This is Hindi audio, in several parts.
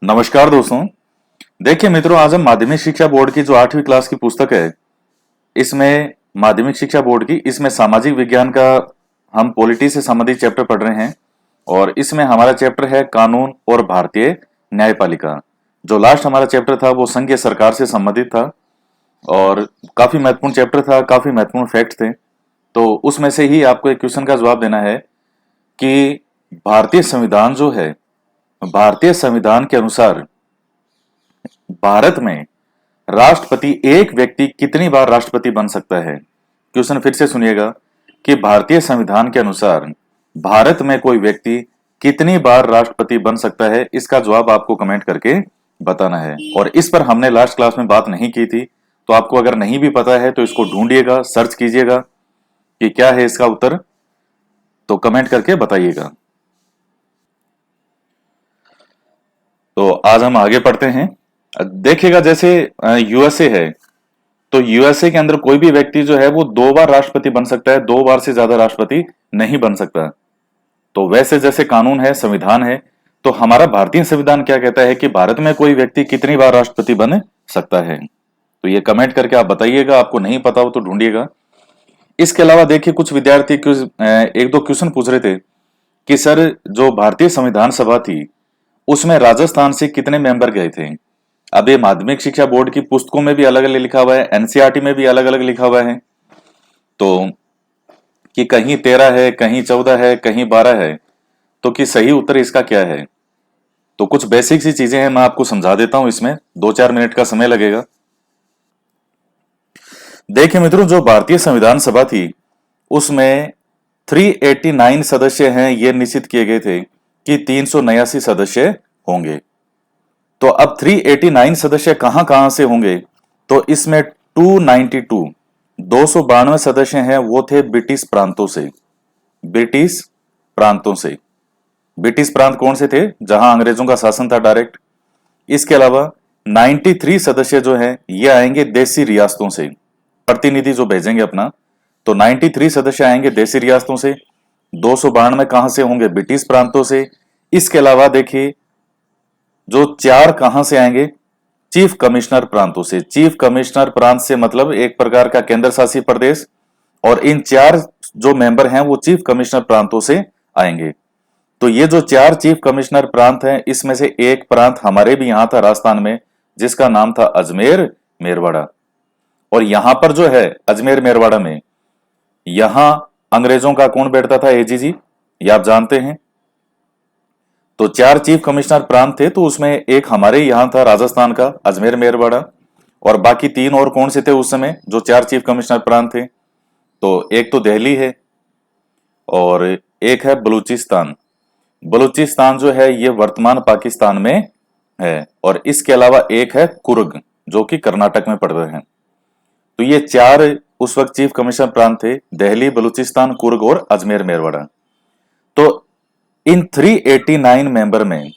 नमस्कार दोस्तों। देखिए मित्रों, आज हम माध्यमिक शिक्षा बोर्ड की जो 8वीं क्लास की पुस्तक है, इसमें माध्यमिक शिक्षा बोर्ड की इसमें सामाजिक विज्ञान का हम पॉलिटी से संबंधित चैप्टर पढ़ रहे हैं। और इसमें हमारा चैप्टर है कानून और भारतीय न्यायपालिका। जो लास्ट हमारा चैप्टर था वो संघीय सरकार से संबंधित था और काफी महत्वपूर्ण चैप्टर था, काफी महत्वपूर्ण फैक्ट थे। तो उसमें से ही आपको एक क्वेश्चन का जवाब देना है कि भारतीय संविधान जो है, भारतीय संविधान के अनुसार भारत में राष्ट्रपति एक व्यक्ति कितनी बार राष्ट्रपति बन सकता है। क्वेश्चन फिर से सुनिएगा कि भारतीय संविधान के अनुसार भारत में कोई व्यक्ति कितनी बार राष्ट्रपति बन सकता है। इसका जवाब आपको कमेंट करके बताना है। और इस पर हमने लास्ट क्लास में बात नहीं की थी, तो आपको अगर नहीं भी पता है तो इसको ढूंढिएगा, सर्च कीजिएगा कि क्या है इसका उत्तर, तो कमेंट करके बताइएगा। तो आज हम आगे पढ़ते हैं। देखिएगा, जैसे यूएसए है, तो यूएसए के अंदर कोई भी व्यक्ति जो है वो 2 बार राष्ट्रपति बन सकता है, 2 बार से ज्यादा राष्ट्रपति नहीं बन सकता। तो वैसे जैसे कानून है, संविधान है, तो हमारा भारतीय संविधान क्या कहता है कि भारत में कोई व्यक्ति कितनी बार राष्ट्रपति बन सकता है। तो ये कमेंट करके आप बताइएगा, आपको नहीं पता हो तो ढूंढिएगा। इसके अलावा देखिए, कुछ विद्यार्थी एक दो क्वेश्चन पूछ रहे थे कि सर, जो भारतीय संविधान सभा थी उसमें राजस्थान से कितने मेंबर गए थे। अब ये माध्यमिक शिक्षा बोर्ड की पुस्तकों में भी अलग अलग लिखा हुआ है, एनसीईआरटी में भी अलग अलग लिखा हुआ है। तो कि कहीं 13 है, कहीं 14 है, कहीं 12 है, तो कि सही उत्तर इसका क्या है। तो कुछ बेसिक सी चीजें हैं, मैं आपको समझा देता हूं। इसमें 2-4 मिनट का समय लगेगा। देखिए मित्रों, जो भारतीय संविधान सभा थी उसमें 389 सदस्य हैं, ये निश्चित किए गए थे कि 389 सदस्य होंगे। तो अब 389 सदस्य कहां कहां से होंगे, तो इसमें 292 सदस्य हैं, वो थे ब्रिटिश प्रांतों से। ब्रिटिश प्रांतों से। ब्रिटिश प्रांत कौन से थे, जहां अंग्रेजों का शासन था डायरेक्ट। इसके अलावा 93 सदस्य जो हैं ये आएंगे देसी रियासतों से, प्रतिनिधि जो भेजेंगे अपना। तो 93 सदस्य आएंगे देसी रियासतों से। 292 कहां से होंगे, ब्रिटिश प्रांतों से। इसके अलावा देखिए, जो 4 कहां से आएंगे, चीफ कमिश्नर प्रांतों से। चीफ कमिश्नर प्रांत से मतलब एक प्रकार का केंद्र शासित प्रदेश। और इन 4 जो मेंबर हैं वो चीफ कमिश्नर प्रांतों से आएंगे। तो ये जो 4 चीफ कमिश्नर प्रांत हैं, इसमें से एक प्रांत हमारे भी यहां था राजस्थान में, जिसका नाम था अजमेर मेरवाड़ा। और यहां पर जो है अजमेर मेरवाड़ा में, यहां अंग्रेजों का कौन बैठता था, एजीजी, ये आप जानते हैं। तो 4 चीफ कमिश्नर प्रांत थे, तो उसमें एक हमारे यहां था राजस्थान का अजमेर मेरवाड़ा। और बाकी 3 और कौन से थे उस समय जो 4 चीफ कमिश्नर प्रांत थे, तो एक तो दिल्ली है और एक है बलूचिस्तान। बलूचिस्तान जो है ये वर्तमान पाकिस्तान में है। और इसके अलावा एक है कुर्ग, जो कि कर्नाटक में पड़ रहे हैं। तो ये 4 उस वक्त चीफ कमिश्नर प्रांत थे, दिल्ली, बलूचिस्तान, कुर्ग और अजमेर मेरवाड़ा। तो इन 389 मेंबर में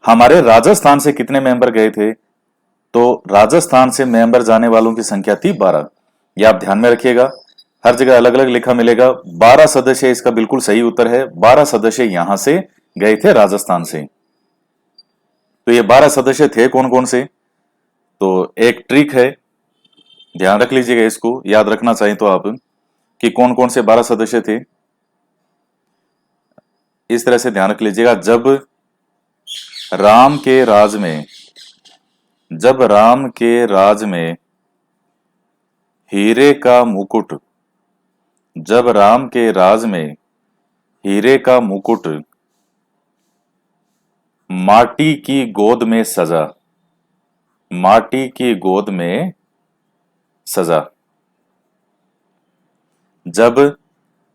हमारे राजस्थान से कितने मेंबर गए थे, तो राजस्थान से मेंबर जाने वालों की संख्या थी 12। यह आप ध्यान में रखिएगा, हर जगह अलग अलग लिखा मिलेगा। 12 सदस्य इसका बिल्कुल सही उत्तर है। 12 सदस्य यहां से गए थे राजस्थान से। तो ये 12 सदस्य थे कौन कौन से, तो एक ट्रिक है, ध्यान रख लीजिएगा, इसको याद रखना चाहिए तो आप, कि कौन कौन से 12 सदस्य थे। इस तरह से ध्यान रख लीजिएगा, राम के राज में जब राम के राज में हीरे का मुकुट, जब राम के राज में हीरे का मुकुट माटी की गोद में सजा, माटी की गोद में सजा। जब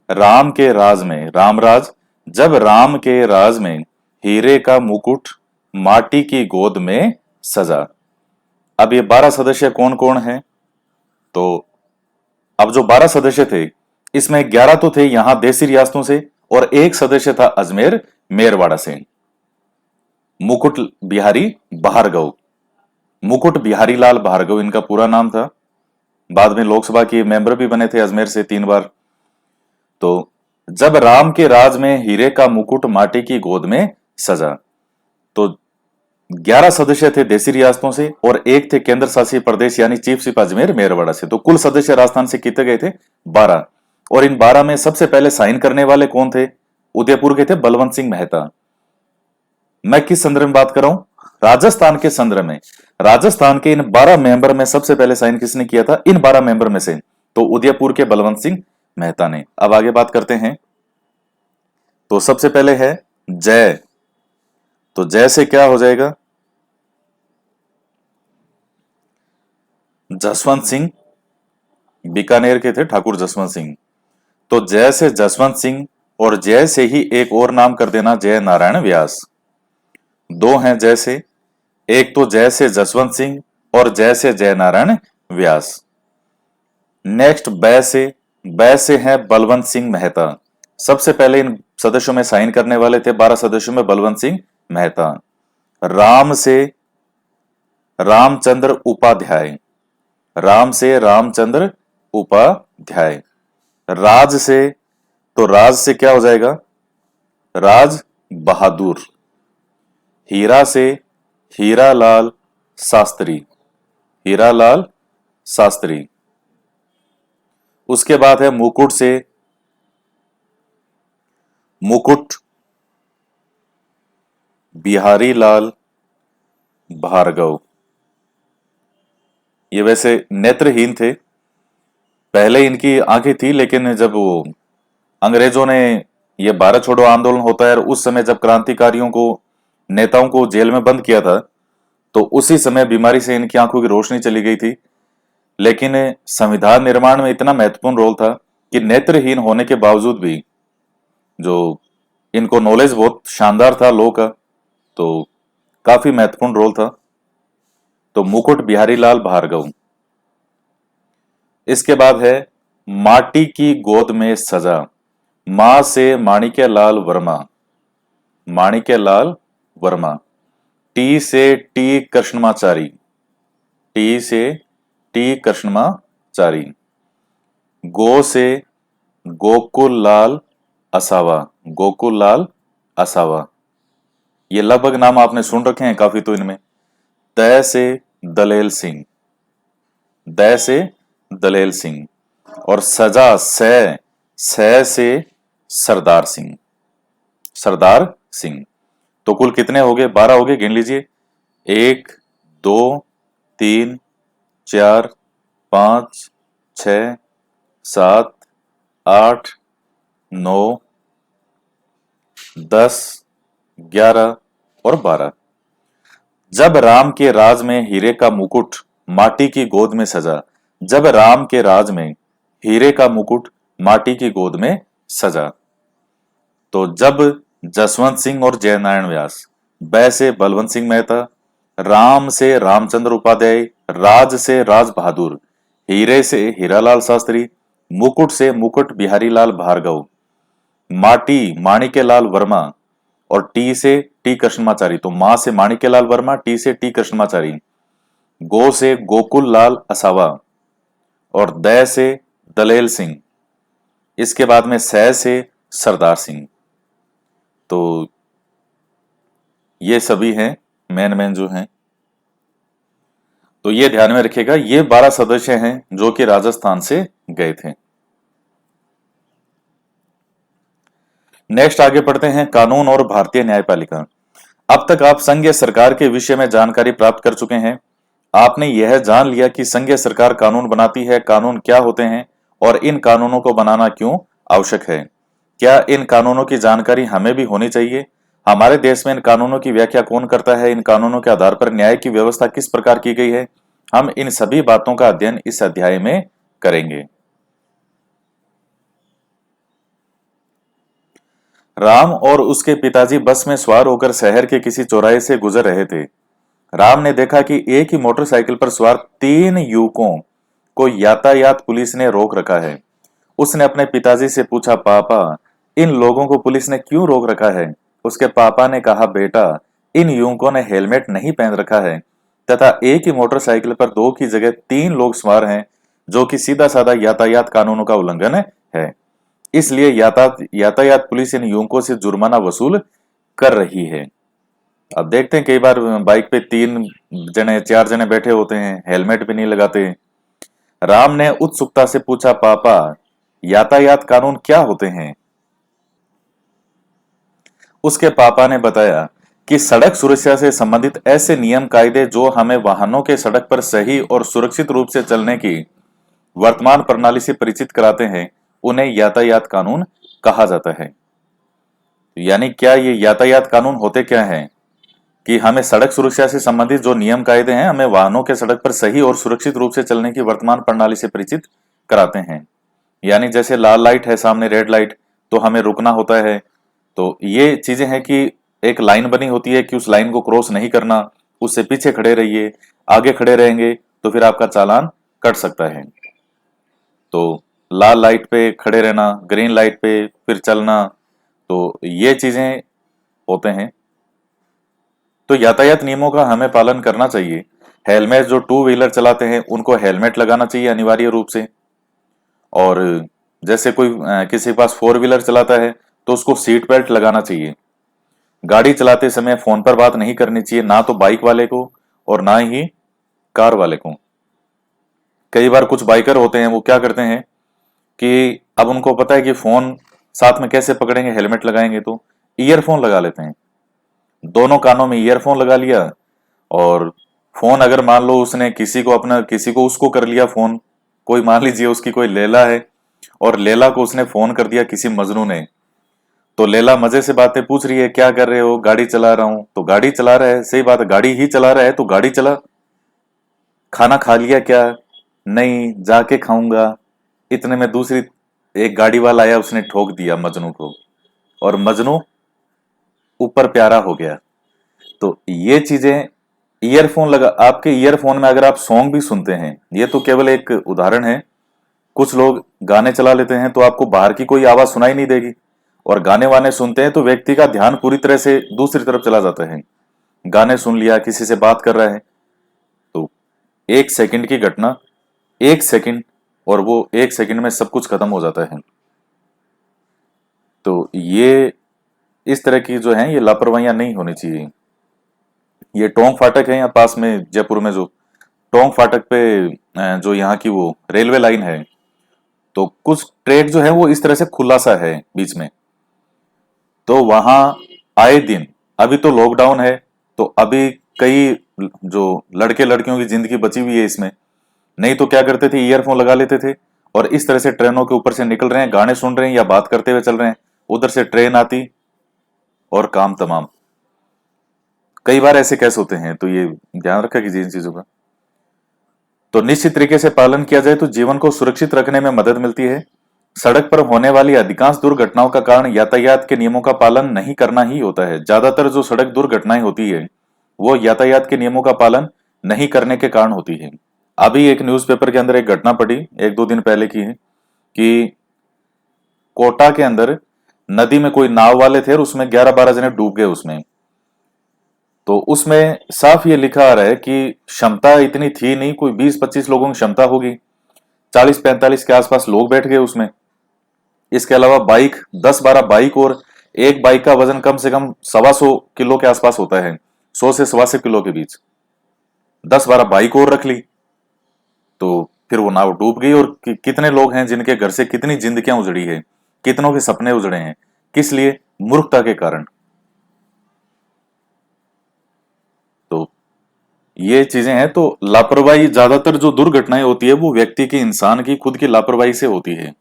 राम के राज में, रामराज, जब राम के राज में हीरे का मुकुट माटी की गोद में सजा। अब ये 12 सदस्य कौन कौन हैं, तो अब जो 12 सदस्य थे इसमें 11 तो थे यहां देसी रियासतों से और एक सदस्य था अजमेर मेरवाड़ा से, मुकुट बिहारी भार्गव। मुकुट बिहारी लाल भार्गव इनका पूरा नाम था। बाद में लोकसभा के मेंबर भी बने थे अजमेर से 3 बार। तो जब राम के राज में हीरे का मुकुट माटी की गोद में सजा, तो 11 सदस्य थे देसी रियासतों से और एक थे केंद्र शासित प्रदेश यानी चीफ सिप अजमेर मेरवाड़ा से। तो कुल सदस्य राजस्थान से कितने गए थे? 12। और इन 12 में सबसे पहले साइन करने वाले कौन थे? उदयपुर के थे बलवंत सिंह मेहता। मैं किस संदर्भ में बात कर रहा हूं? राजस्थान के संदर्भ में। राजस्थान के इन 12 मेंबर में सबसे पहले साइन किसने किया था? इन 12 मेंबर में से तो उदयपुर के बलवंत सिंह मेहता ने। अब आगे बात करते हैं। तो सबसे पहले है जय। तो जय से क्या हो जाएगा? जसवंत सिंह, बीकानेर के थे ठाकुर जसवंत सिंह। तो जय से जसवंत सिंह और जय से ही एक और नाम कर देना, जय नारायण व्यास। दो हैं जय से, एक तो जय से जसवंत सिंह और जय से जय नारायण व्यास। नेक्स्ट बै से है बलवंत सिंह मेहता। सबसे पहले इन सदस्यों में साइन करने वाले थे 12 सदस्यों में बलवंत सिंह मेहता। राम से रामचंद्र उपाध्याय, राम से रामचंद्र उपाध्याय। राज से, तो राज से क्या हो जाएगा? राज बहादुर। हीरा से हीरालाल शास्त्री, हीरालाल शास्त्री। उसके बाद है मुकुट से मुकुट बिहारी लाल भार्गव। ये वैसे नेत्रहीन थे, पहले इनकी आंखें थी, लेकिन जब वो अंग्रेजों ने ये भारत छोड़ो आंदोलन होता है और उस समय जब क्रांतिकारियों को, नेताओं को जेल में बंद किया था, तो उसी समय बीमारी से इनकी आंखों की रोशनी चली गई थी। लेकिन संविधान निर्माण में इतना महत्वपूर्ण रोल था कि नेत्रहीन होने के बावजूद भी जो इनको नॉलेज बहुत शानदार था लॉ का, तो काफी महत्वपूर्ण रोल था। तो मुकुट बिहारी लाल भार्गव। इसके बाद है माटी की गोद में सजा। मां से माणिक्य लाल वर्मा, माणिक्य लाल वर्मा। टी से टी कृष्णमाचारी, टी से टी कृष्णमाचारी। गो से गोकुल लाल असावा, गोकुल लाल असावा। ये लगभग नाम आपने सुन रखे हैं काफी तो इनमें। दय से दलेल सिंह, दय से दलेल सिंह। और सजा से सरदार सिंह, सरदार सिंह। तो कुल कितने हो गए? 12 हो गए, गिन लीजिए। 1 2 3 4 5 6 7 8 9 10 11 और 12। जब राम के राज में हीरे का मुकुट माटी की गोद में सजा, जब राम के राज में हीरे का मुकुट माटी की गोद में सजा। तो जब जसवंत सिंह और जयनारायण व्यास, बै से बलवंत सिंह मेहता, राम से रामचंद्र उपाध्याय, राज से राज बहादुर, हीरे से हीरालाल शास्त्री, मुकुट से मुकुट बिहारी लाल भार्गव, माटी माणिक्य लाल वर्मा और टी से टी कृष्णमाचारी। तो मां से माणिक्य लाल वर्मा, टी से टी कृष्णमाचारी, गो से गोकुल लाल असावा और दय से दलेल सिंह। इसके बाद में सह से सरदार सिंह। तो ये सभी हैं मेन जो हैं। तो ये ध्यान में रखिएगा, ये 12 सदस्य हैं जो कि राजस्थान से गए थे। नेक्स्ट आगे पढ़ते हैं, कानून और भारतीय न्यायपालिका। अब तक आप संघीय सरकार के विषय में जानकारी प्राप्त कर चुके हैं। आपने यह जान लिया कि संघीय सरकार कानून बनाती है, कानून क्या होते हैं और इन कानूनों को बनाना क्यों आवश्यक है। क्या इन कानूनों की जानकारी हमें भी होनी चाहिए? हमारे देश में इन कानूनों की व्याख्या कौन करता है? इन कानूनों के आधार पर न्याय की व्यवस्था किस प्रकार की गई है? हम इन सभी बातों का अध्ययन इस अध्याय में करेंगे। राम और उसके पिताजी बस में सवार होकर शहर के किसी चौराहे से गुजर रहे थे। राम ने देखा कि एक ही मोटरसाइकिल पर सवार 3 युवकों को यातायात पुलिस ने रोक रखा है। उसने अपने पिताजी से पूछा, पापा, इन लोगों को पुलिस ने क्यों रोक रखा है? उसके पापा ने कहा, बेटा, इन युवकों ने हेलमेट नहीं पहन रखा है तथा एक ही मोटरसाइकिल पर 2 की जगह 3 लोग सवार हैं, जो कि सीधा साधा यातायात कानूनों का उल्लंघन है। इसलिए यातायात पुलिस इन युवकों से जुर्माना वसूल कर रही है। अब देखते हैं कई बार बाइक पे 3 जने 4 जने बैठे होते हैं, हेलमेट भी नहीं लगाते। राम ने उत्सुकता से पूछा, पापा यातायात कानून क्या होते हैं? उसके पापा ने बताया कि सड़क सुरक्षा से संबंधित ऐसे नियम कायदे जो हमें वाहनों के सड़क पर सही और सुरक्षित रूप से चलने की वर्तमान प्रणाली से परिचित कराते हैं, उन्हें यातायात कानून कहा जाता है। यानी क्या ये यातायात कानून होते क्या हैं? कि हमें सड़क सुरक्षा से संबंधित जो नियम कायदे हैं, हमें वाहनों के सड़क पर सही और सुरक्षित रूप से चलने की वर्तमान प्रणाली से परिचित कराते हैं। यानी जैसे लाल लाइट है, सामने रेड लाइट, तो हमें रुकना होता है। तो ये चीजें हैं कि एक लाइन बनी होती है कि उस लाइन को क्रॉस नहीं करना, उससे पीछे खड़े रहिए, आगे खड़े रहेंगे तो फिर आपका चालान कट सकता है। तो लाल लाइट पे खड़े रहना, ग्रीन लाइट पे फिर चलना, तो ये चीजें होते हैं। तो यातायात नियमों का हमें पालन करना चाहिए। हेलमेट, जो टू व्हीलर चलाते हैं उनको हेलमेट लगाना चाहिए अनिवार्य रूप से। और जैसे कोई किसी के पास फोर व्हीलर चलाता है तो उसको सीट बेल्ट लगाना चाहिए। गाड़ी चलाते समय फोन पर बात नहीं करनी चाहिए, ना तो बाइक वाले को और ना ही कार वाले को। कई बार कुछ बाइकर होते हैं, वो क्या करते हैं कि अब उनको पता है कि फोन साथ में कैसे पकड़ेंगे, हेलमेट लगाएंगे, तो ईयरफोन लगा लेते हैं। दोनों कानों में ईयरफोन लगा लिया, और फोन अगर मान लो उसने किसी को उसको कर लिया फोन, कोई मान लीजिए उसकी कोई लैला है और लैला को उसने फोन कर दिया किसी मजनू ने। तो लैला मजे से बातें पूछ रही है, क्या कर रहे हो? गाड़ी चला रहा हूं। तो गाड़ी चला रहा है, सही बात है, गाड़ी ही चला रहा है तो गाड़ी चला। खाना खा लिया क्या? नहीं, जाके खाऊंगा। इतने में दूसरी एक गाड़ी वाला आया, उसने ठोक दिया मजनू को, और मजनू ऊपर प्यारा हो गया। तो ये चीजें, ईयरफोन लगा, आपके ईयरफोन में अगर आप सॉन्ग भी सुनते हैं, ये तो केवल एक उदाहरण है। कुछ लोग गाने चला लेते हैं तो आपको बाहर की कोई आवाज सुनाई नहीं देगी, और गाने वाने सुनते हैं तो व्यक्ति का ध्यान पूरी तरह से दूसरी तरफ चला जाता है। गाने सुन लिया, किसी से बात कर रहा है, तो 1 सेकंड की घटना, 1 सेकंड, और वो 1 सेकंड में सब कुछ खत्म हो जाता है। तो ये इस तरह की जो है, ये लापरवाहियां नहीं होनी चाहिए। ये टोंक फाटक है यहाँ पास में जयपुर में, जो टोंक फाटक पे जो यहाँ की वो रेलवे लाइन है, तो कुछ ट्रैक जो है वो इस तरह से खुला सा है बीच में। तो वहां आए दिन, अभी तो लॉकडाउन है, तो अभी कई जो लड़के लड़कियों की जिंदगी बची हुई है इसमें, नहीं तो क्या करते थे, ईयरफोन लगा लेते थे और इस तरह से ट्रेनों के ऊपर से निकल रहे हैं, गाने सुन रहे हैं या बात करते हुए चल रहे हैं, उधर से ट्रेन आती और काम तमाम। कई बार ऐसे केस होते हैं, तो ये ध्यान रखा कीजिए इन चीजों का। तो निश्चित तरीके से पालन किया जाए तो जीवन को सुरक्षित रखने में मदद मिलती है। सड़क पर होने वाली अधिकांश दुर्घटनाओं का कारण यातायात के नियमों का पालन नहीं करना ही होता है। ज्यादातर जो सड़क दुर्घटनाएं होती है वो यातायात के नियमों का पालन नहीं करने के कारण होती है। अभी एक न्यूज़पेपर के अंदर एक घटना पड़ी, 1-2 दिन पहले की है, कि कोटा के अंदर नदी में कोई नाव वाले थे और उसमें 11-12 जने डूब गए उसमें। तो उसमें साफ ये लिखा आ रहा है कि क्षमता इतनी थी नहीं, कोई 20-25 लोगों की क्षमता होगी, 40-45 के आसपास लोग बैठ गए उसमें। इसके अलावा बाइक, 10-12 बाइक, और एक बाइक का वजन कम से कम 125 किलो के आसपास होता है, 100 से 125 किलो के बीच। 10-12 बाइक और रख ली, तो फिर वो नाव डूब गई। और कितने लोग हैं जिनके घर से कितनी जिंदगियां उजड़ी है, कितनों के सपने उजड़े हैं, किस लिए? मूर्खता के कारण। तो ये चीजें हैं। तो लापरवाही, ज्यादातर जो दुर्घटनाएं होती है वो व्यक्ति की, इंसान की खुद की लापरवाही से होती है।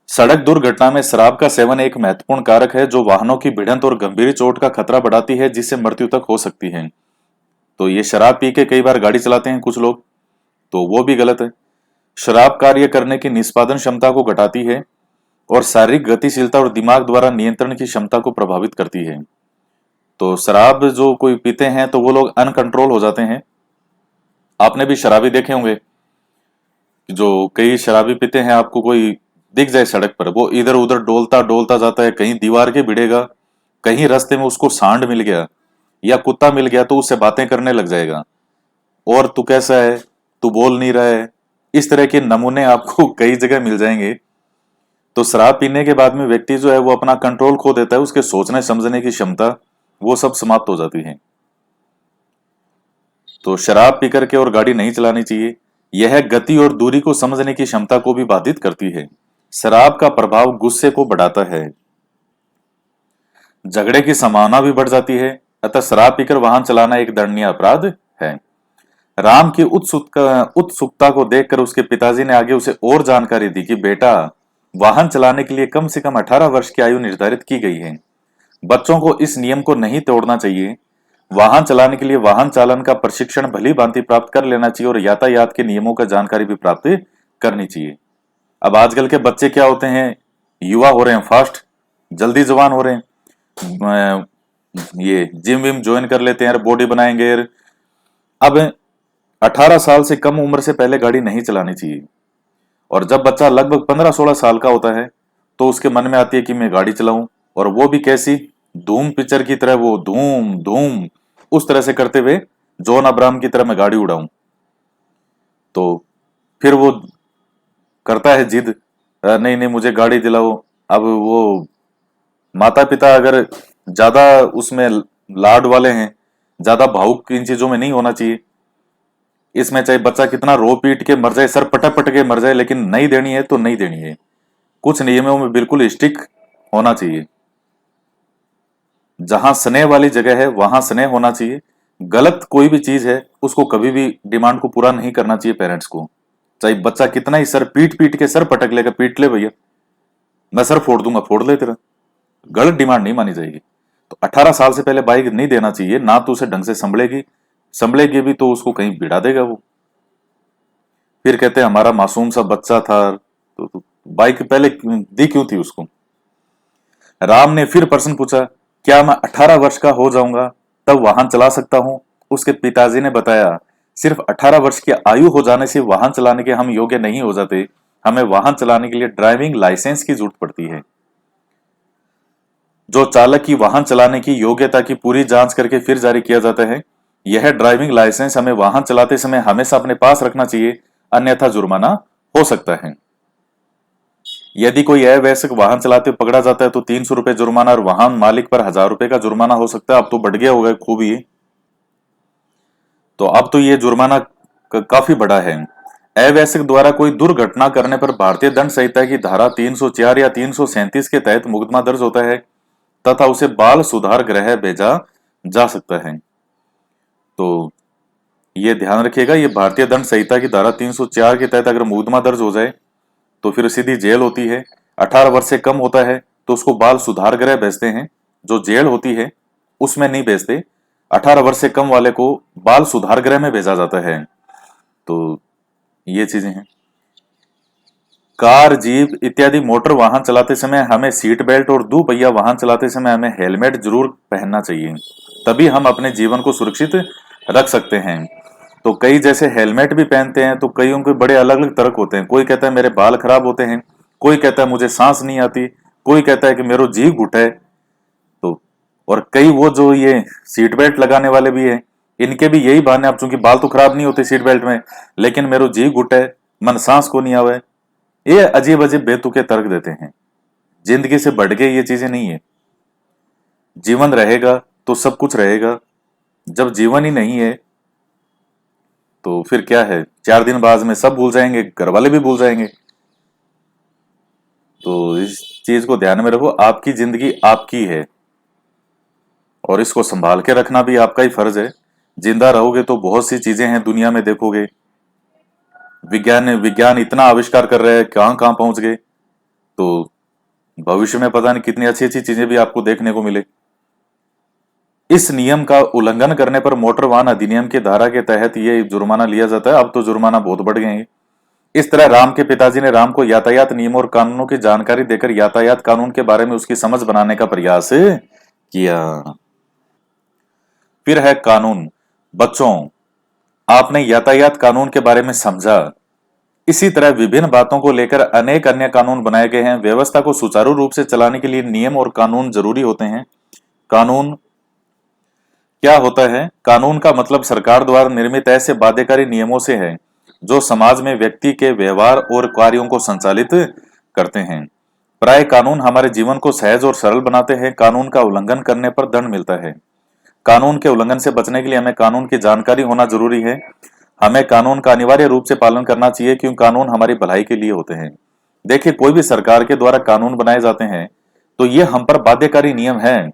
सड़क दुर्घटना में शराब का सेवन एक महत्वपूर्ण कारक है जो वाहनों की भिड़ंत और गंभीर चोट का खतरा बढ़ाती है, जिससे मृत्यु तक हो सकती है। तो ये शराब पी के कई बार गाड़ी चलाते हैं कुछ लोग, तो वो भी गलत है। शराब कार्य करने की निष्पादन क्षमता को घटाती है और शारीरिक गतिशीलता और दिमाग द्वारा नियंत्रण की क्षमता को प्रभावित करती है। तो शराब जो कोई पीते हैं तो वो लोग अनकंट्रोल हो जाते हैं। आपने भी शराबी देखे होंगे, जो कई शराबी पीते हैं, आपको कोई दिख जाए सड़क पर, वो इधर उधर डोलता डोलता जाता है, कहीं दीवार के भिड़ेगा, कहीं रास्ते में उसको सांड मिल गया या कुत्ता मिल गया तो उससे बातें करने लग जाएगा, और तू कैसा है, तू बोल नहीं रहा है। इस तरह के नमूने आपको कई जगह मिल जाएंगे। तो शराब पीने के बाद में व्यक्ति जो है वो अपना कंट्रोल खो देता है, उसके सोचने समझने की क्षमता वो सब समाप्त हो जाती है। तो शराब पी करके और गाड़ी नहीं चलानी चाहिए। यह गति और दूरी को समझने की क्षमता को भी बाधित करती है। शराब का प्रभाव गुस्से को बढ़ाता है, झगड़े की संभावना भी बढ़ जाती है। अतः शराब पीकर वाहन चलाना एक दंडनीय अपराध है। राम की उत्सुकता को देखकर उसके पिताजी ने आगे उसे और जानकारी दी कि बेटा, वाहन चलाने के लिए कम से कम 18 वर्ष की आयु निर्धारित की गई है। बच्चों को इस नियम को नहीं तोड़ना चाहिए। वाहन चलाने के लिए वाहन चालन का प्रशिक्षण भली भांति प्राप्त कर लेना चाहिए और यातायात के नियमों का जानकारी भी प्राप्त करनी चाहिए। अब आजकल के बच्चे क्या होते हैं, युवा हो रहे हैं, फास्ट, जल्दी जवान हो रहे हैं, ये जिम विम ज्वाइन कर लेते हैं, बॉडी बनाएंगे। अब 18 साल से कम उम्र से पहले गाड़ी नहीं चलानी चाहिए। और जब बच्चा लगभग 15-16 साल का होता है तो उसके मन में आती है कि मैं गाड़ी चलाऊं, और वो भी कैसी, धूम पिक्चर की तरह, वो धूम धूम उस तरह से करते हुए जॉन अब्राहम की तरह मैं गाड़ी उड़ाऊं। तो फिर वो करता है जिद, नहीं नहीं मुझे गाड़ी दिलाओ। अब वो माता पिता अगर ज्यादा उसमें लाड वाले हैं, ज्यादा भावुक इन चीजों में नहीं होना चाहिए। इसमें चाहे बच्चा कितना रो पीट के मर जाए, सर पटक पटक के मर जाए, लेकिन नहीं देनी है तो नहीं देनी है। कुछ नियमों में बिल्कुल स्टिक होना चाहिए। जहां स्नेह वाली जगह है वहां स्नेह होना चाहिए। गलत कोई भी चीज है उसको कभी भी डिमांड को पूरा नहीं करना चाहिए पेरेंट्स को। चाहे बच्चा कितना ही सर पीट पीट के सर पटक लेगा, पीट ले भैया, मैं सर फोड़ दूंगा, फोड़ ले तेरा। गलत डिमांड नहीं मानी जाएगी। तो 18 साल से पहले बाइक नहीं देना चाहिए, ना तो उसे ढंग से संभलेगी भी तो उसको कहीं भिड़ा देगा वो। फिर कहते हैं हमारा मासूम सा बच्चा था, तो बाइक पहले दी क्यों थी उसको। राम ने फिर प्रश्न पूछा, क्या मैं 18 वर्ष का हो जाऊंगा तब वाहन चला सकता हूं। उसके पिताजी ने बताया, सिर्फ 18 वर्ष की आयु हो जाने से वाहन चलाने के हम योग्य नहीं हो जाते। हमें वाहन चलाने के लिए ड्राइविंग लाइसेंस की जरूरत पड़ती है, जो चालक की वाहन चलाने की योग्यता की पूरी जांच करके फिर जारी किया जाता है। यह ड्राइविंग लाइसेंस हमें वाहन चलाते समय हमेशा अपने पास रखना चाहिए, अन्यथा जुर्माना हो सकता है। यदि कोई अवैधक वाहन चलाते पकड़ा जाता है तो 300 रुपए जुर्माना और वाहन मालिक पर 1000 रुपए का जुर्माना हो सकता है। अब तो बढ़ गया होगा खूब ही। तो अब तो ये जुर्माना काफी बड़ा है। अवैधक द्वारा कोई दुर्घटना करने पर भारतीय दंड संहिता की धारा 304 या 337 के तहत मुकदमा दर्ज होता है तथा उसे बाल सुधार गृह भेजा जा सकता है। तो ये ध्यान रखिएगा, ये भारतीय दंड संहिता की धारा 304 के तहत अगर मुकदमा दर्ज हो जाए तो फिर सीधी जेल होती है। 18 वर्ष से कम होता है तो उसको बाल सुधार गृह भेजते हैं, जो जेल होती है उसमें नहीं भेजते। 18 वर्ष से कम वाले को बाल सुधार गृह में भेजा जाता है। तो ये चीजें हैं। कार, जीप इत्यादि मोटर वाहन चलाते समय हमें सीट बेल्ट और दुपहिया वाहन चलाते समय हमें हेलमेट जरूर पहनना चाहिए, तभी हम अपने जीवन को सुरक्षित रख सकते हैं। तो कई जैसे हेलमेट भी पहनते हैं तो कईयों के बड़े अलग अलग तर्क होते हैं। कोई कहता है मेरे बाल खराब होते हैं, कोई कहता है मुझे सांस नहीं आती, कोई कहता है कि मेरा जी घुट है। तो और कई वो जो ये सीट बेल्ट लगाने वाले भी हैं, इनके भी यही बहाने, अब चूंकि बाल तो खराब नहीं होते सीट बेल्ट में, लेकिन मेरा जी घुट है, मन सांस को नहीं आवे। ये अजीब अजीब बेतुके तर्क देते हैं। जिंदगी से बढ़ के ये चीजें नहीं है। जीवन रहेगा तो सब कुछ रहेगा, जब जीवन ही नहीं है तो फिर क्या है, 4 दिन बाद में सब भूल जाएंगे, घर वाले भी भूल जाएंगे। तो इस चीज को ध्यान में रखो, आपकी जिंदगी आपकी है और इसको संभाल के रखना भी आपका ही फर्ज है। जिंदा रहोगे तो बहुत सी चीजें हैं दुनिया में, देखोगे विज्ञान इतना आविष्कार कर रहे हैं, कहां कहां पहुंच गए। तो भविष्य में पता नहीं कितनी अच्छी अच्छी चीजें भी आपको देखने को मिले। इस नियम का उल्लंघन करने पर मोटर वाहन अधिनियम की धारा के तहत ये जुर्माना लिया जाता है। अब तो जुर्माना बहुत बढ़ गए हैं। इस तरह राम के पिताजी ने राम को यातायात नियमों और कानूनों की जानकारी देकर यातायात कानून के बारे में उसकी समझ बनाने का प्रयास किया। फिर है कानून। बच्चों, आपने यातायात कानून के बारे में समझा। इसी तरह विभिन्न बातों को लेकर अनेक अन्य कानून बनाए गए हैं। व्यवस्था को सुचारू रूप से चलाने के लिए नियम और कानून जरूरी होते हैं। कानून क्या होता है? कानून का मतलब सरकार द्वारा निर्मित ऐसे बाध्यकारी नियमों से है जो समाज में व्यक्ति के व्यवहार और कार्यों को संचालित करते हैं। प्राय कानून हमारे जीवन को सहज और सरल बनाते हैं। कानून का उल्लंघन करने पर दंड मिलता है। कानून के उल्लंघन से बचने के लिए हमें कानून की जानकारी होना जरूरी है। हमें कानून का अनिवार्य रूप से पालन करना चाहिए, क्योंकि कानून हमारी भलाई के लिए होते हैं। देखिए, कोई भी सरकार के द्वारा कानून बनाए जाते हैं तो ये हम पर बाध्यकारी नियम हैं,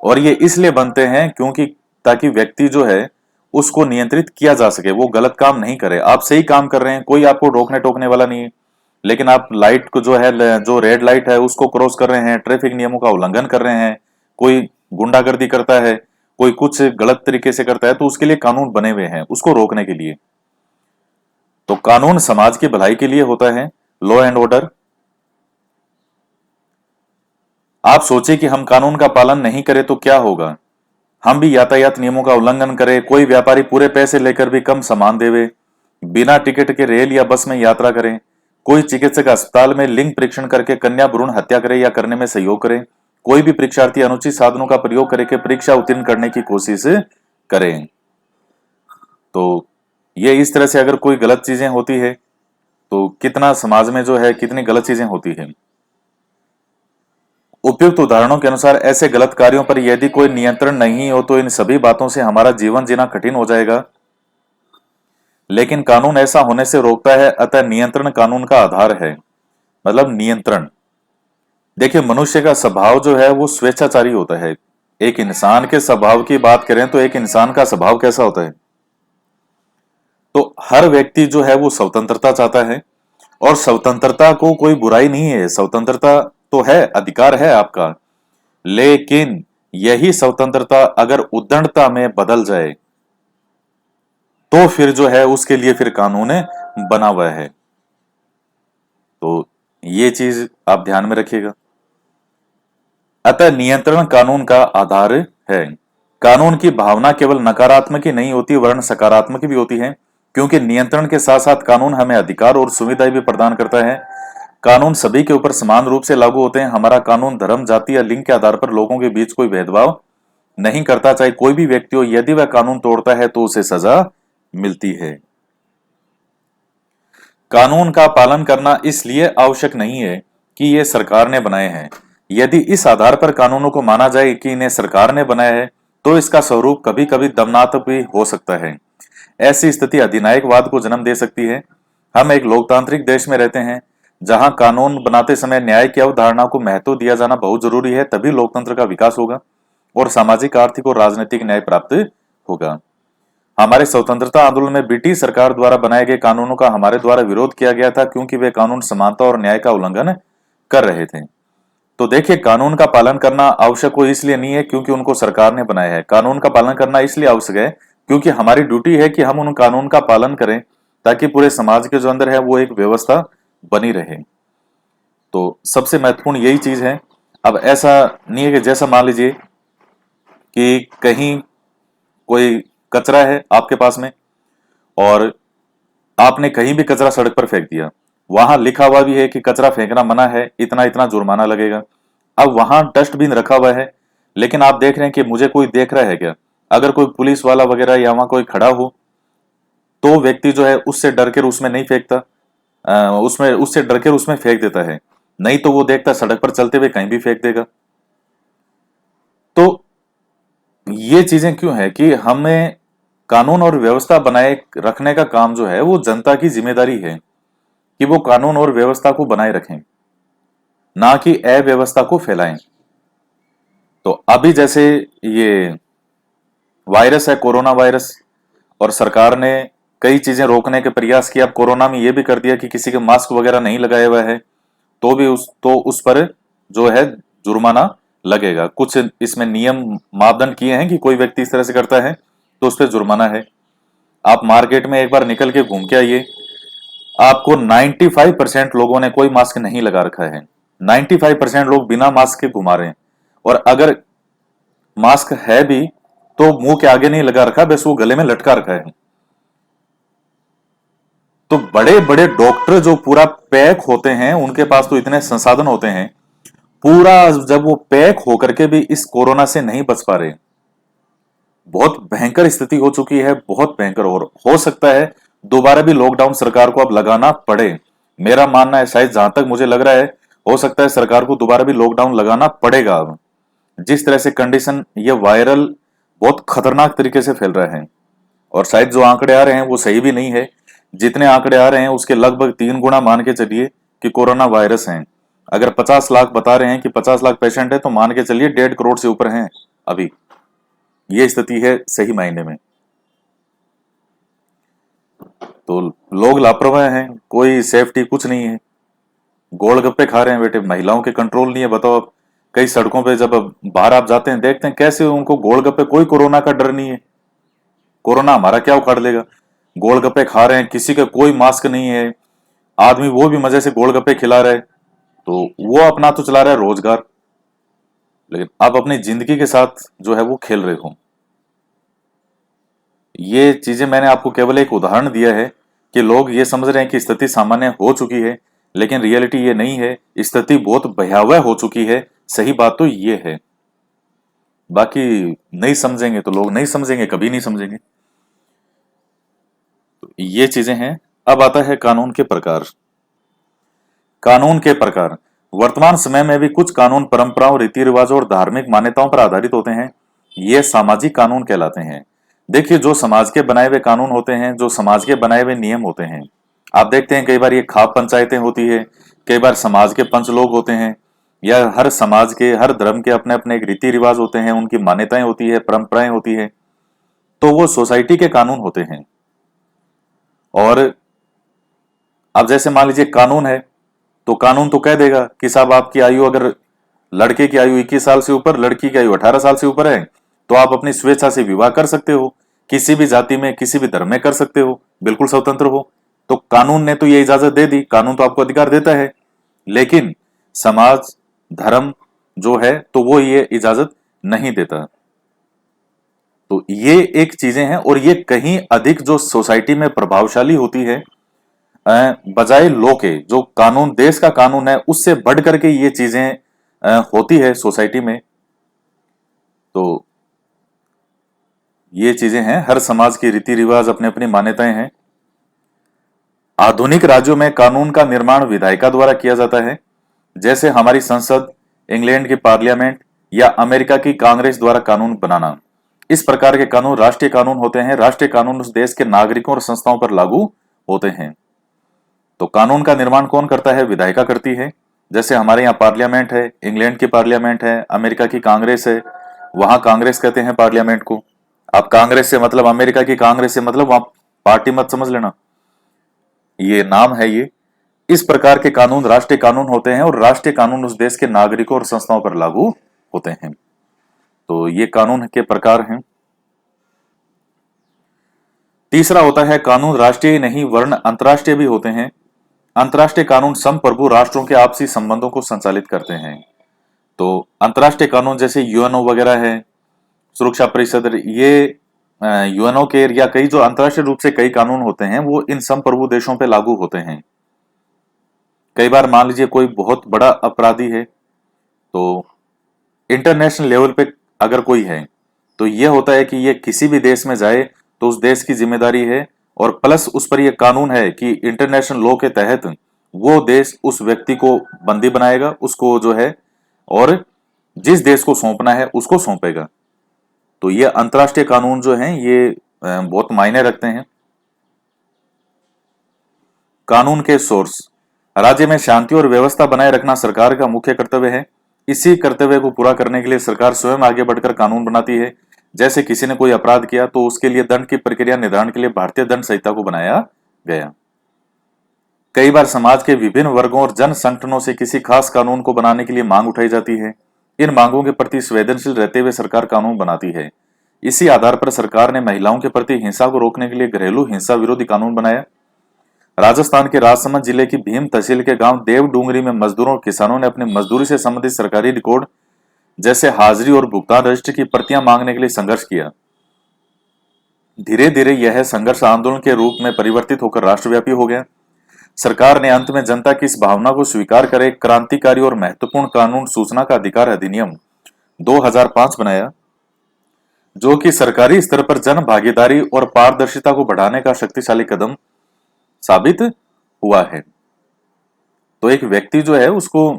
और ये इसलिए बनते हैं क्योंकि ताकि व्यक्ति जो है उसको नियंत्रित किया जा सके, वो गलत काम नहीं करे। आप सही काम कर रहे हैं, कोई आपको रोकने टोकने वाला नहीं है, लेकिन आप लाइट को जो है, जो रेड लाइट है उसको क्रॉस कर रहे हैं, ट्रैफिक नियमों का उल्लंघन कर रहे हैं, कोई गुंडागर्दी करता है, कोई कुछ गलत तरीके से करता है, तो उसके लिए कानून बने हुए हैं उसको रोकने के लिए। तो कानून समाज की भलाई के लिए होता है, लॉ एंड ऑर्डर। आप सोचिए कि हम कानून का पालन नहीं करें तो क्या होगा। हम भी यातायात नियमों का उल्लंघन करें, कोई व्यापारी पूरे पैसे लेकर भी कम सामान देवे, बिना टिकट के रेल या बस में यात्रा करें, कोई चिकित्सक अस्पताल में लिंग परीक्षण करके कन्या भ्रूण हत्या करे या करने में सहयोग करे, कोई भी परीक्षार्थी अनुचित साधनों का प्रयोग करके परीक्षा उत्तीर्ण करने की कोशिश करें। तो ये इस तरह से अगर कोई गलत चीजें होती है तो कितना समाज में जो है कितनी गलत चीजें होती है। उपयुक्त उदाहरणों के अनुसार ऐसे गलत कार्यों पर यदि कोई नियंत्रण नहीं हो तो इन सभी बातों से हमारा जीवन जीना कठिन हो जाएगा। लेकिन कानून ऐसा होने से रोकता है, अतः नियंत्रण कानून का आधार है। मतलब नियंत्रण, देखिए मनुष्य का स्वभाव जो है वो स्वेच्छाचारी होता है। एक इंसान के स्वभाव की बात करें तो एक इंसान का स्वभाव कैसा होता है, तो हर व्यक्ति जो है वो स्वतंत्रता चाहता है, और स्वतंत्रता को कोई बुराई नहीं है, स्वतंत्रता तो है, अधिकार है आपका। लेकिन यही स्वतंत्रता अगर उद्दंडता में बदल जाए तो फिर जो है उसके लिए फिर कानून बना हुआ है। तो ये चीज आप ध्यान में रखिएगा। अतः नियंत्रण कानून का आधार है। कानून की भावना केवल नकारात्मक ही नहीं होती वरन सकारात्मक भी होती है, क्योंकि नियंत्रण के साथ साथ कानून हमें अधिकार और सुविधाएं भी प्रदान करता है। कानून सभी के ऊपर समान रूप से लागू होते हैं। हमारा कानून धर्म, जाति या लिंग के आधार पर लोगों के बीच कोई भेदभाव नहीं करता, चाहे कोई भी व्यक्ति हो। यदि वह कानून तोड़ता है तो उसे सजा मिलती है। कानून का पालन करना इसलिए आवश्यक नहीं है कि ये सरकार ने बनाए हैं। यदि इस आधार पर कानूनों को माना जाए कि इन्हें सरकार ने बनाया है तो इसका स्वरूप कभी कभी दमनात्मक भी हो सकता है। ऐसी स्थिति अधिनायकवाद को जन्म दे सकती है। हम एक लोकतांत्रिक देश में रहते हैं जहां कानून बनाते समय न्याय की अवधारणा को महत्व दिया जाना बहुत जरूरी है, तभी लोकतंत्र का विकास होगा और सामाजिक, आर्थिक और राजनीतिक न्याय प्राप्त होगा। हमारे स्वतंत्रता आंदोलन में ब्रिटिश सरकार द्वारा बनाए गए कानूनों का हमारे द्वारा विरोध किया गया था, क्योंकि वे कानून समानता और न्याय का उल्लंघन कर रहे थे। तो देखिए, कानून का पालन करना आवश्यक हो इसलिए नहीं है क्योंकि उनको सरकार ने बनाया है। कानून का पालन करना इसलिए आवश्यक है क्योंकि हमारी ड्यूटी है कि हम उन कानून का पालन करें, ताकि पूरे समाज के जो अंदर है वो एक व्यवस्था बनी रहे। तो सबसे महत्वपूर्ण यही चीज है। अब ऐसा नहीं है कि जैसा मान लीजिए कि कहीं कोई कचरा है आपके पास में और आपने कहीं भी कचरा सड़क पर फेंक दिया, वहां लिखा हुआ भी है कि कचरा फेंकना मना है, इतना इतना जुर्माना लगेगा। अब वहां डस्टबिन रखा हुआ है, लेकिन आप देख रहे हैं कि मुझे कोई देख रहा है क्या। अगर कोई पुलिस वाला वगैरह या वहां कोई खड़ा हो तो व्यक्ति जो है उससे डर कर उसमें नहीं फेंकता, उसमें उससे डर कर उसमें फेंक देता है। नहीं तो वो देखता सड़क पर चलते हुए कहीं भी फेंक देगा। तो ये चीजें क्यों है कि हमें कानून और व्यवस्था बनाए रखने का काम जो है वो जनता की जिम्मेदारी है कि वो कानून और व्यवस्था को बनाए रखें, ना कि अव्यवस्था को फैलाएं। तो अभी जैसे ये वायरस है, कोरोना वायरस, और सरकार ने कई चीजें रोकने के प्रयास किए। अब कोरोना में ये भी कर दिया कि किसी के मास्क वगैरह नहीं लगाया हुआ है तो भी उस पर जो है जुर्माना लगेगा। कुछ इसमें नियम मापदंड किए हैं कि कोई व्यक्ति इस तरह से करता है तो उस पर जुर्माना है। आप मार्केट में एक बार निकल के घूम के आइए, आपको 95% लोगों ने कोई मास्क नहीं लगा रखा है। 95% लोग बिना मास्क के घुमा रहे हैं, और अगर मास्क है भी तो मुंह के आगे नहीं लगा रखा, बस वो गले में लटका रखा है। तो बड़े बड़े डॉक्टर जो पूरा पैक होते हैं, उनके पास तो इतने संसाधन होते हैं, पूरा जब वो पैक होकर के भी इस कोरोना से नहीं बच पा रहे। बहुत भयंकर स्थिति हो चुकी है, बहुत भयंकर। और हो सकता है दोबारा भी लॉकडाउन सरकार को अब लगाना पड़े। मेरा मानना है, शायद जहां तक मुझे लग रहा है हो सकता है सरकार को दोबारा भी लॉकडाउन लगाना पड़ेगा। अब जिस तरह से कंडीशन, ये वायरल बहुत खतरनाक तरीके से फैल रहा है, और शायद जो आंकड़े आ रहे हैं वो सही भी नहीं है। जितने आंकड़े आ रहे हैं उसके लगभग 3 गुना मान के चलिए कि कोरोना वायरस है। अगर 50 लाख बता रहे हैं कि 50 लाख पेशेंट है, तो मान के चलिए 1.5 करोड़ से ऊपर हैं अभी। ये स्थिति है सही मायने में। तो लोग लापरवाह हैं, कोई सेफ्टी कुछ नहीं है, गोलगप्पे खा रहे हैं बेटे। महिलाओं के कंट्रोल नहीं है। बताओ आप, कई सड़कों पे जब बाहर आप जाते हैं देखते हैं कैसे उनको गोलगप्पे, कोई कोरोना का डर नहीं है। कोरोना हमारा क्या उखाड़ लेगा। गोलगप्पे खा रहे हैं, किसी का कोई मास्क नहीं है, आदमी वो भी मजे से गोलगप्पे खिला रहा है, तो वो अपना तो चला रहा है रोजगार, लेकिन आप अपनी जिंदगी के साथ जो है वो खेल रहे हो। ये चीजें मैंने आपको केवल एक उदाहरण दिया है कि लोग ये समझ रहे हैं कि स्थिति सामान्य हो चुकी है, लेकिन रियलिटी ये नहीं है। स्थिति बहुत भयावह हो चुकी है, सही बात तो ये है। बाकी नहीं समझेंगे तो लोग नहीं समझेंगे, कभी नहीं समझेंगे। तो ये चीजें हैं। अब आता है कानून के प्रकार। कानून के प्रकार वर्तमान समय में भी कुछ कानून परंपराओं, रीति रिवाजों और धार्मिक मान्यताओं पर आधारित होते हैं। ये सामाजिक कानून कहलाते हैं। देखिए, जो समाज के बनाए हुए कानून होते हैं, जो समाज के बनाए हुए नियम होते हैं, आप देखते हैं कई बार ये खाप पंचायतें होती है, कई बार समाज के पंच लोग होते हैं, या हर समाज के, हर धर्म के अपने अपने एक रीति रिवाज होते हैं, उनकी मान्यताएं होती है, परंपराएं होती है, तो वो सोसाइटी के कानून होते हैं। और अब जैसे मान लीजिए कानून है, तो कानून तो कह देगा कि साहब आपकी आयु, अगर लड़के की आयु 21 साल से ऊपर, लड़की की आयु 18 साल से ऊपर है, तो आप अपनी स्वेच्छा से विवाह कर सकते हो, किसी भी जाति में, किसी भी धर्म में कर सकते हो, बिल्कुल स्वतंत्र हो। तो कानून ने तो ये इजाजत दे दी, कानून तो आपको अधिकार देता है। लेकिन समाज, धर्म जो है, तो वो ये इजाजत नहीं देता। तो ये एक चीजें हैं, और ये कहीं अधिक जो सोसाइटी में प्रभावशाली होती है, बजाय लॉ के, जो कानून, देश का कानून है, उससे बढ़ करके ये चीजें होती है सोसाइटी में। तो ये चीजें हैं, हर समाज की रीति रिवाज, अपनी अपनी मान्यताएं हैं। आधुनिक राज्यों में कानून का निर्माण विधायिका द्वारा किया जाता है, जैसे हमारी संसद, इंग्लैंड की पार्लियामेंट या अमेरिका की कांग्रेस द्वारा कानून बनाना। इस प्रकार के कानून राष्ट्रीय कानून होते हैं। राष्ट्रीय कानून उस देश के नागरिकों और संस्थाओं पर लागू होते हैं। तो कानून का निर्माण कौन करता है? विधायिका करती है। जैसे हमारे यहाँ पार्लियामेंट है, इंग्लैंड की पार्लियामेंट है, अमेरिका की कांग्रेस है, वहां कांग्रेस कहते हैं पार्लियामेंट को। आप कांग्रेस से मतलब, अमेरिका की कांग्रेस से मतलब वहां पार्टी मत समझ लेना, ये नाम है ये। इस प्रकार के कानून राष्ट्रीय कानून होते हैं, और राष्ट्रीय कानून उस देश के नागरिकों और संस्थाओं पर लागू होते हैं। तो ये कानून के प्रकार हैं। तीसरा होता है कानून राष्ट्रीय नहीं वर्ण अंतर्राष्ट्रीय भी होते हैं। अंतर्राष्ट्रीय कानून संप्रभु राष्ट्रों के आपसी संबंधों को संचालित करते हैं। तो अंतर्राष्ट्रीय कानून जैसे यूएनओ वगैरह है, सुरक्षा परिषद, ये यूएनओ के या कई जो अंतर्राष्ट्रीय रूप से कई कानून होते हैं, वो इन संप्रभु देशों पे लागू होते हैं। कई बार मान लीजिए कोई बहुत बड़ा अपराधी है, तो इंटरनेशनल लेवल पे अगर कोई है, तो यह होता है कि ये किसी भी देश में जाए तो उस देश की जिम्मेदारी है, और प्लस उस पर यह कानून है कि इंटरनेशनल लॉ के तहत वो देश उस व्यक्ति को बंदी बनाएगा, उसको जो है, और जिस देश को सौंपना है उसको सौंपेगा। तो ये अंतर्राष्ट्रीय कानून जो हैं, ये बहुत मायने रखते हैं। कानून के सोर्स। राज्य में शांति और व्यवस्था बनाए रखना सरकार का मुख्य कर्तव्य है। इसी कर्तव्य को पूरा करने के लिए सरकार स्वयं आगे बढ़कर कानून बनाती है। जैसे किसी ने कोई अपराध किया तो उसके लिए दंड की प्रक्रिया निर्धारण के लिए भारतीय दंड संहिता को बनाया गया। कई बार समाज के विभिन्न वर्गों और जन संगठनों से किसी खास कानून को बनाने के लिए मांग उठाई जाती है। इन मांगों के प्रति संवेदनशील रहते हुए सरकार कानून बनाती है। इसी आधार पर सरकार ने महिलाओं के प्रति हिंसा को रोकने के लिए घरेलू हिंसा विरोधी कानून बनाया। राजस्थान के राजसमंद जिले की भीम तहसील के गांव देवडूंगरी में मजदूरों और किसानों ने अपनी मजदूरी से संबंधित सरकारी रिकॉर्ड जैसे हाजिरी और भुगतान रजिस्टर की प्रतियां मांगने के लिए संघर्ष किया। धीरे धीरे यह संघर्ष आंदोलन के रूप में परिवर्तित होकर राष्ट्रव्यापी हो गया। सरकार ने अंत में जनता की इस भावना को स्वीकार कर एक क्रांतिकारी और महत्वपूर्ण कानून सूचना का अधिकार अधिनियम 2005 बनाया, जो कि सरकारी स्तर पर जन भागीदारी और पारदर्शिता को बढ़ाने का शक्तिशाली कदम साबित हुआ है। तो एक व्यक्ति जो है उसको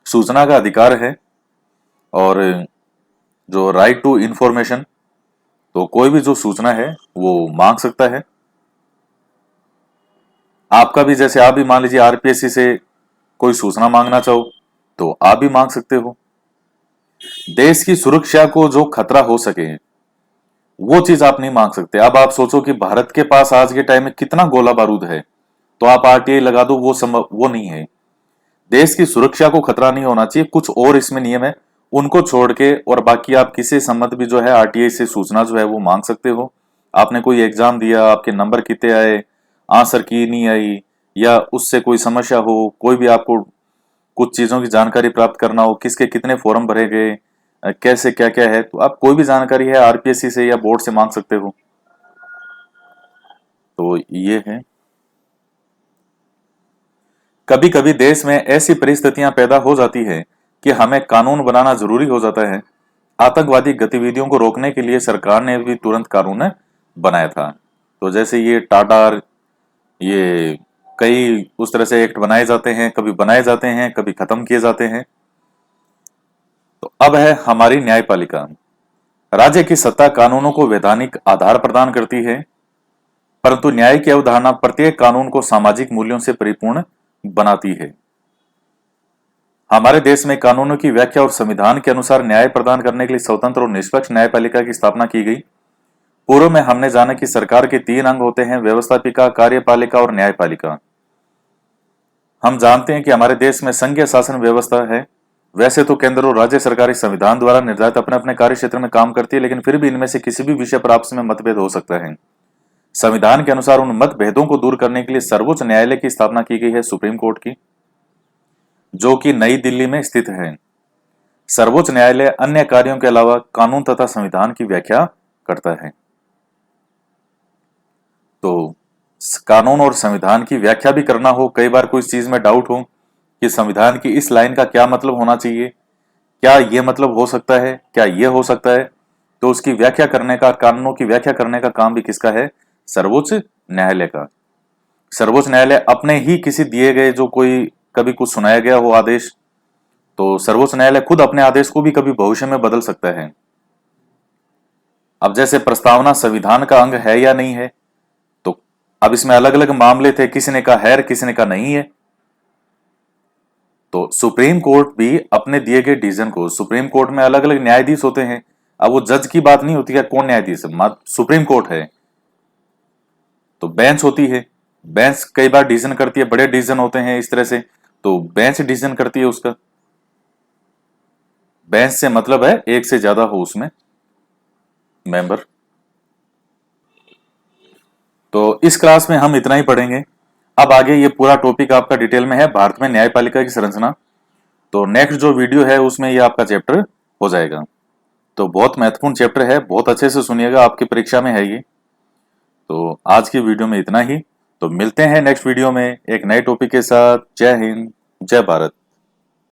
सूचना का अधिकार है और जो राइट टू इंफॉर्मेशन, तो कोई भी जो सूचना है वो मांग सकता है। आपका भी जैसे आप भी मान लीजिए आरपीएससी से कोई सूचना मांगना चाहो तो आप भी मांग सकते हो। देश की सुरक्षा को जो खतरा हो सके वो चीज आप नहीं मांग सकते। अब आप सोचो कि भारत के पास आज के टाइम में कितना गोला बारूद है, तो आप आरटीआई लगा दो, वो संभव वो नहीं है। देश की सुरक्षा को खतरा नहीं होना चाहिए, कुछ और इसमें नियम है, उनको छोड़ के और बाकी आप किसी सम्मत भी जो है आरटीआई से सूचना जो है वो मांग सकते हो। आपने कोई एग्जाम दिया, आपके नंबर कितने आए, आंसर की नहीं आई, या उससे कोई समस्या हो, कोई भी आपको कुछ चीजों की जानकारी प्राप्त करना हो, किसके कितने फॉर्म भरे गए, कैसे क्या क्या है, तो आप कोई भी जानकारी है आरपीएससी से या बोर्ड से मांग सकते हो। तो ये है। कभी कभी देश में ऐसी परिस्थितियां पैदा हो जाती है कि हमें कानून बनाना जरूरी हो जाता है। आतंकवादी गतिविधियों को रोकने के लिए सरकार ने भी तुरंत कानून बनाया था। तो जैसे ये टाटार, ये कई उस तरह से एक्ट बनाए जाते हैं, कभी बनाए जाते हैं, कभी खत्म किए जाते हैं। तो अब है हमारी न्यायपालिका। राज्य की सत्ता कानूनों को वैधानिक आधार प्रदान करती है, परंतु न्याय की अवधारणा प्रत्येक कानून को सामाजिक मूल्यों से परिपूर्ण बनाती है। हमारे देश में कानूनों की व्याख्या और संविधान के अनुसार न्याय प्रदान करने के लिए स्वतंत्र और निष्पक्ष न्यायपालिका की स्थापना की गई। पूर्व में हमने जाना कि सरकार के 3 अंग होते हैं, व्यवस्थापिका, कार्यपालिका और न्यायपालिका। हम जानते हैं कि हमारे देश में संघीय शासन व्यवस्था है। वैसे तो केंद्र और राज्य सरकारी संविधान द्वारा निर्धारित अपने अपने कार्य क्षेत्र में काम करती है, लेकिन फिर भी इनमें से किसी भी विषय पर आपस में मतभेद हो सकता है। संविधान के अनुसार उन मतभेदों को दूर करने के लिए सर्वोच्च न्यायालय की स्थापना की गई है, सुप्रीम कोर्ट की, जो कि नई दिल्ली में स्थित है। सर्वोच्च न्यायालय अन्य कार्यों के अलावा कानून तथा संविधान की व्याख्या करता है। तो कानून और संविधान की व्याख्या भी करना हो, कई बार कोई चीज में डाउट हो कि संविधान की इस लाइन का क्या मतलब होना चाहिए, क्या यह मतलब हो सकता है, क्या यह हो सकता है, तो उसकी व्याख्या करने का, कानूनों की व्याख्या करने का काम भी किसका है? सर्वोच्च न्यायालय का। सर्वोच्च न्यायालय अपने ही किसी दिए गए, जो कोई कभी कुछ सुनाया गया हो आदेश, तो सर्वोच्च न्यायालय खुद अपने आदेश को भी कभी भविष्य में बदल सकता है। अब जैसे प्रस्तावना संविधान का अंग है या नहीं है, तो अब इसमें अलग अलग मामले थे, किसी ने कहा है, किसी ने कहा नहीं है। तो सुप्रीम कोर्ट भी अपने दिए गए डिसीजन को, सुप्रीम कोर्ट में अलग अलग न्यायाधीश होते हैं। अब वो जज की बात नहीं होती है कौन न्यायाधीश है, सुप्रीम कोर्ट है तो बेंच होती है, बेंच कई बार डिसीजन करती है, बड़े डिसीजन होते हैं इस तरह से, तो बेंच डिसीजन करती है उसका। बेंच से मतलब है एक से ज्यादा हो उसमें मेंबर। तो इस क्लास में हम इतना ही पढ़ेंगे। अब आगे ये पूरा टॉपिक आपका डिटेल में है, भारत में न्यायपालिका की संरचना। तो नेक्स्ट जो वीडियो है उसमें ये आपका चैप्टर हो जाएगा। तो बहुत महत्वपूर्ण चैप्टर है, बहुत अच्छे से सुनिएगा, आपकी परीक्षा में है ये। तो आज की वीडियो में इतना ही। तो मिलते हैं नेक्स्ट वीडियो में एक नए टॉपिक के साथ। जय हिंद, जय भारत।